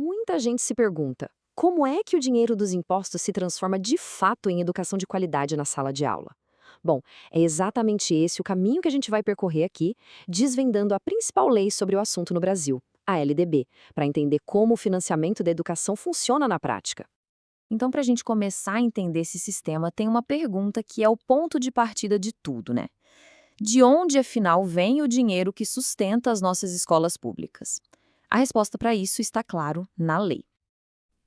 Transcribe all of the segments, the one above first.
muita gente se pergunta: como é que o dinheiro dos impostos se transforma de fato em educação de qualidade na sala de aula? Bom, é exatamente esse o caminho que a gente vai percorrer aqui, desvendando a principal lei sobre o assunto no Brasil, a LDB, para entender como o financiamento da educação funciona na prática. Então, para a gente começar a entender esse sistema, tem uma pergunta que é o ponto de partida de tudo, né? De onde, afinal, vem o dinheiro que sustenta as nossas escolas públicas? A resposta para isso está, claro, na lei.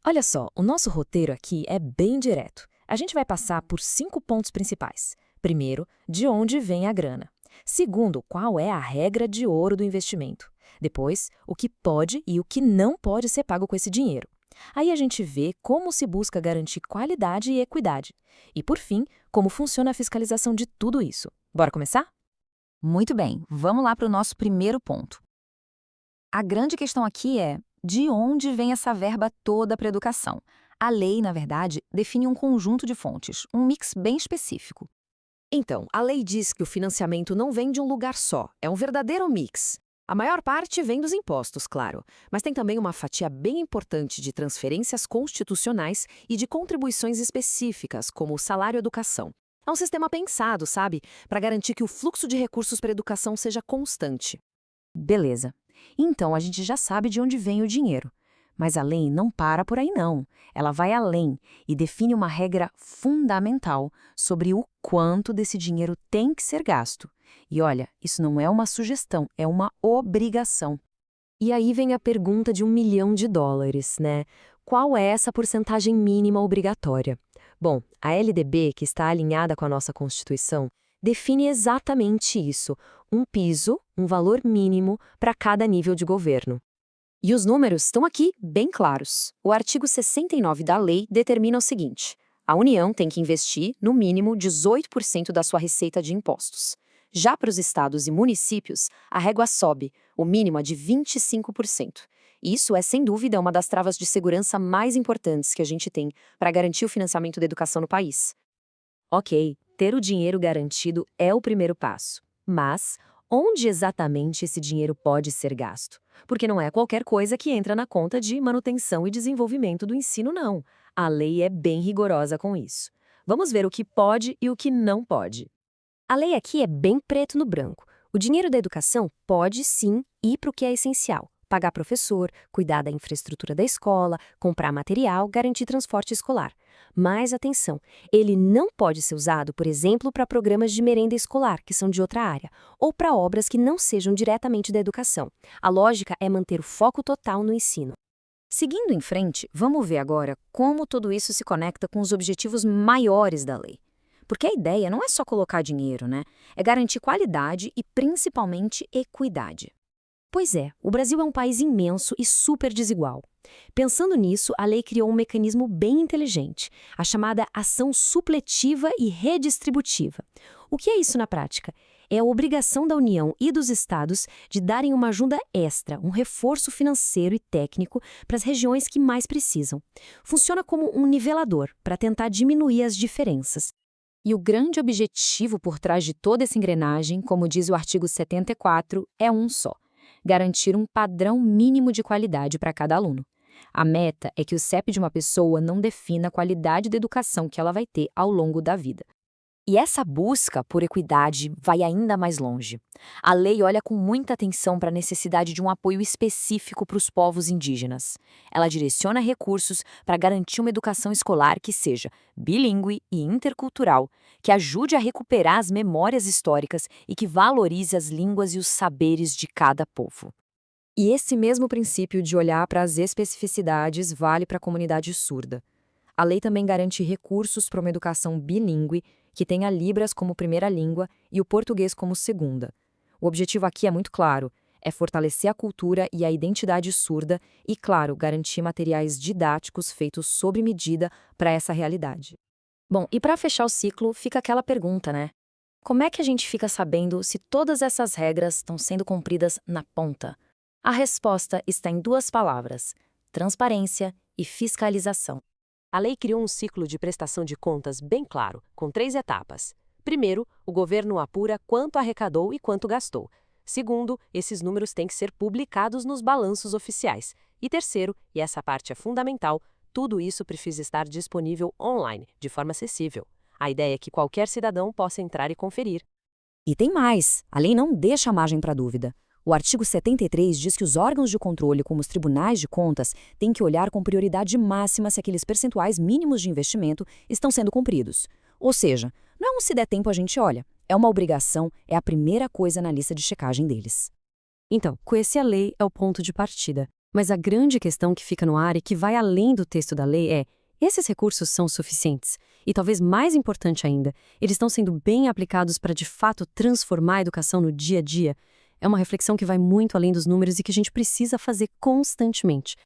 Olha só, o nosso roteiro aqui é bem direto. A gente vai passar por 5 pontos principais. Primeiro, de onde vem a grana. Segundo, qual é a regra de ouro do investimento. Depois, o que pode e o que não pode ser pago com esse dinheiro. Aí a gente vê como se busca garantir qualidade e equidade. E, por fim, como funciona a fiscalização de tudo isso. Bora começar? Muito bem, vamos lá para o nosso primeiro ponto. A grande questão aqui é: de onde vem essa verba toda para a educação? A lei, na verdade, define um conjunto de fontes, um mix bem específico. Então, a lei diz que o financiamento não vem de um lugar só, é um verdadeiro mix. A maior parte vem dos impostos, claro, mas tem também uma fatia bem importante de transferências constitucionais e de contribuições específicas, como o salário-educação. É um sistema pensado, sabe, para garantir que o fluxo de recursos para a educação seja constante. Beleza. Então a gente já sabe de onde vem o dinheiro. Mas a lei não para por aí, não. Ela vai além e define uma regra fundamental sobre o quanto desse dinheiro tem que ser gasto. E olha, isso não é uma sugestão, é uma obrigação. E aí vem a pergunta de US$ 1 milhão, né? Qual é essa porcentagem mínima obrigatória? Bom, a LDB, que está alinhada com a nossa Constituição, define exatamente isso, um piso, um valor mínimo para cada nível de governo. E os números estão aqui bem claros. O artigo 69 da lei determina o seguinte: a União tem que investir, no mínimo, 18% da sua receita de impostos. Já para os estados e municípios, a régua sobe, o mínimo é de 25%. Isso é, sem dúvida, uma das travas de segurança mais importantes que a gente tem para garantir o financiamento da educação no país. Ok, ter o dinheiro garantido é o primeiro passo. Mas onde exatamente esse dinheiro pode ser gasto? Porque não é qualquer coisa que entra na conta de manutenção e desenvolvimento do ensino, não. A lei é bem rigorosa com isso. Vamos ver o que pode e o que não pode. A lei aqui é bem preto no branco. O dinheiro da educação pode, sim, ir para o que é essencial. Pagar professor, cuidar da infraestrutura da escola, comprar material, garantir transporte escolar. Mas atenção, ele não pode ser usado, por exemplo, para programas de merenda escolar, que são de outra área, ou para obras que não sejam diretamente da educação. A lógica é manter o foco total no ensino. Seguindo em frente, vamos ver agora como tudo isso se conecta com os objetivos maiores da lei. Porque a ideia não é só colocar dinheiro, né? É garantir qualidade e, principalmente, equidade. Pois é, o Brasil é um país imenso e super desigual. Pensando nisso, a lei criou um mecanismo bem inteligente, a chamada ação supletiva e redistributiva. O que é isso na prática? É a obrigação da União e dos estados de darem uma ajuda extra, um reforço financeiro e técnico para as regiões que mais precisam. Funciona como um nivelador para tentar diminuir as diferenças. E o grande objetivo por trás de toda essa engrenagem, como diz o artigo 74, é um só: garantir um padrão mínimo de qualidade para cada aluno. A meta é que o CEP de uma pessoa não defina a qualidade da educação que ela vai ter ao longo da vida. E essa busca por equidade vai ainda mais longe. A lei olha com muita atenção para a necessidade de um apoio específico para os povos indígenas. Ela direciona recursos para garantir uma educação escolar que seja bilíngue e intercultural, que ajude a recuperar as memórias históricas e que valorize as línguas e os saberes de cada povo. E esse mesmo princípio de olhar para as especificidades vale para a comunidade surda. A lei também garante recursos para uma educação bilíngue que tenha Libras como primeira língua e o português como segunda. O objetivo aqui é muito claro: é fortalecer a cultura e a identidade surda e, claro, garantir materiais didáticos feitos sob medida para essa realidade. Bom, e para fechar o ciclo, fica aquela pergunta, né? Como é que a gente fica sabendo se todas essas regras estão sendo cumpridas na ponta? A resposta está em 2 palavras: transparência e fiscalização. A lei criou um ciclo de prestação de contas bem claro, com 3 etapas. Primeiro, o governo apura quanto arrecadou e quanto gastou. Segundo, esses números têm que ser publicados nos balanços oficiais. E terceiro, e essa parte é fundamental, tudo isso precisa estar disponível online, de forma acessível. A ideia é que qualquer cidadão possa entrar e conferir. E tem mais, a lei não deixa margem para dúvida. O artigo 73 diz que os órgãos de controle, como os tribunais de contas, têm que olhar com prioridade máxima se aqueles percentuais mínimos de investimento estão sendo cumpridos. Ou seja, não é um se der tempo a gente olha, é uma obrigação, é a primeira coisa na lista de checagem deles. Então, conhecer a lei é o ponto de partida. Mas a grande questão que fica no ar e que vai além do texto da lei é: esses recursos são suficientes? E talvez mais importante ainda, eles estão sendo bem aplicados para de fato transformar a educação no dia a dia? É uma reflexão que vai muito além dos números e que a gente precisa fazer constantemente.